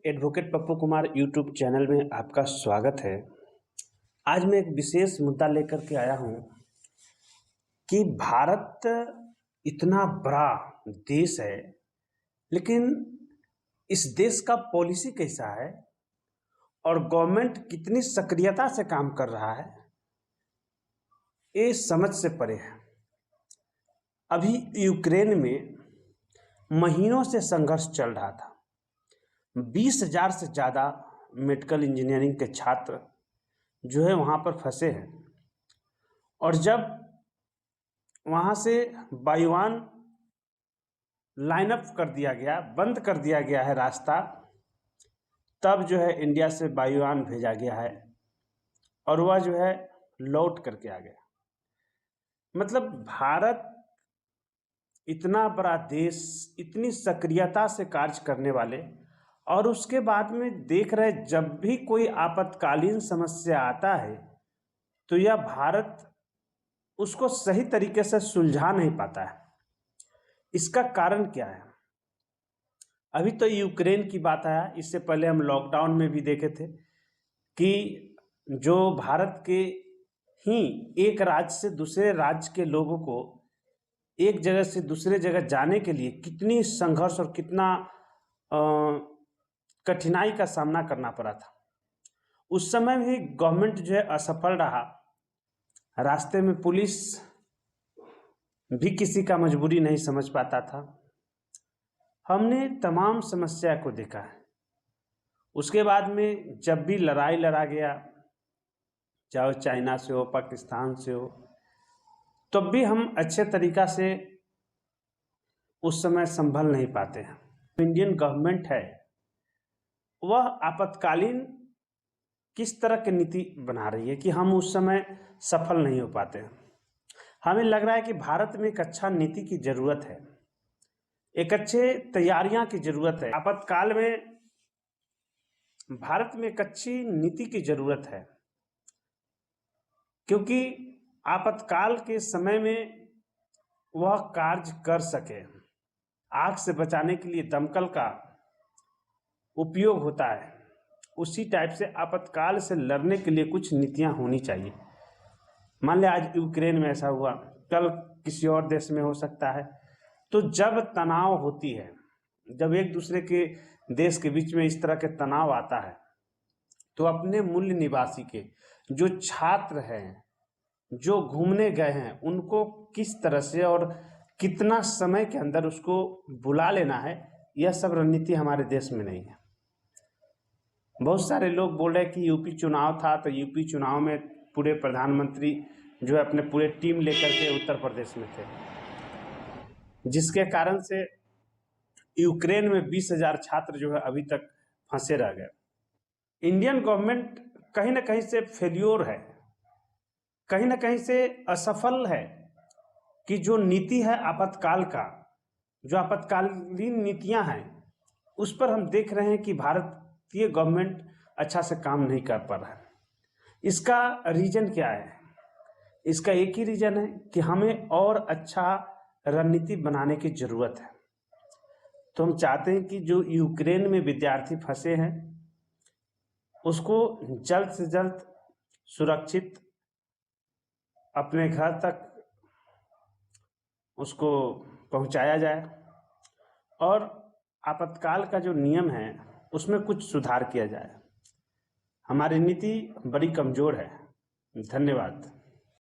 Advocate Pappu Kumar YouTube channel में आपका स्वागत है। आज मैं एक विशेष मुद्दा लेकर के आया हूं कि भारत इतना बड़ा देश है, लेकिन इस देश का पॉलिसी कैसा है और गवर्नमेंट कितनी सक्रियता से काम कर रहा है, ये समझ से परे है। अभी यूक्रेन में महीनों से संघर्ष चल रहा था। 20,000 से ज़्यादा मेडिकल इंजीनियरिंग के छात्र जो है वहाँ पर फंसे हैं, और जब वहाँ से वायुयान लाइनअप कर दिया गया, बंद कर दिया गया है रास्ता, तब जो है इंडिया से वायुयान भेजा गया है और वह जो है लौट करके आ गया। मतलब भारत इतना बड़ा देश, इतनी सक्रियता से कार्य करने वाले, और उसके बाद में देख रहे जब भी कोई आपातकालीन समस्या आता है तो यह भारत उसको सही तरीके से सुलझा नहीं पाता है। इसका कारण क्या है? अभी तो यूक्रेन की बात आया, इससे पहले हम लॉकडाउन में भी देखे थे कि जो भारत के ही एक राज्य से दूसरे राज्य के लोगों को एक जगह से दूसरे जगह जाने के लिए कितनी संघर्ष और कितना कठिनाई का सामना करना पड़ा था। उस समय भी गवर्नमेंट जो है असफल रहा। रास्ते में पुलिस भी किसी का मजबूरी नहीं समझ पाता था। हमने तमाम समस्या को देखा है। उसके बाद में जब भी लड़ाई लड़ा गया, चाहे चाइना से हो, पाकिस्तान से हो, तब भी हम अच्छे तरीक़ा से उस समय संभल नहीं पाते हैं। इंडियन गवर्नमेंट है, वह आपातकालीन किस तरह की नीति बना रही है कि हम उस समय सफल नहीं हो पाते हैं। हमें लग रहा है कि भारत में एक अच्छा नीति की ज़रूरत है, एक अच्छे तैयारियां की ज़रूरत है। आपातकाल में भारत में एक अच्छी नीति की ज़रूरत है, क्योंकि आपातकाल के समय में वह कार्य कर सके। आग से बचाने के लिए दमकल का उपयोग होता है, उसी टाइप से आपातकाल से लड़ने के लिए कुछ नीतियां होनी चाहिए। मान लिया आज यूक्रेन में ऐसा हुआ, कल किसी और देश में हो सकता है। तो जब तनाव होती है, जब एक दूसरे के देश के बीच में इस तरह के तनाव आता है, तो अपने मूल निवासी के जो छात्र हैं, जो घूमने गए हैं, उनको किस तरह से और कितना समय के अंदर उसको बुला लेना है, यह सब रणनीति हमारे देश में नहीं है। बहुत सारे लोग बोल रहे हैं कि यूपी चुनाव था, तो यूपी चुनाव में पूरे प्रधानमंत्री जो है अपने पूरे टीम लेकर के उत्तर प्रदेश में थे, जिसके कारण से यूक्रेन में 20,000 छात्र जो है अभी तक फंसे रह गए। इंडियन गवर्नमेंट कहीं ना कहीं से फेल्योर है, कहीं ना कहीं से असफल है कि जो नीति है आपातकाल का, जो आपातकालीन नीतियां हैं, उस पर हम देख रहे हैं कि भारतीय गवर्नमेंट अच्छा से काम नहीं कर पा रहा है। इसका रीज़न क्या है? इसका एक ही रीज़न है कि हमें और अच्छा रणनीति बनाने की ज़रूरत है। तो हम चाहते हैं कि जो यूक्रेन में विद्यार्थी फंसे हैं, उसको जल्द से जल्द सुरक्षित अपने घर तक उसको पहुंचाया जाए, और आपातकाल का जो नियम है उसमें कुछ सुधार किया जाए। हमारी नीति बड़ी कमज़ोर है। धन्यवाद।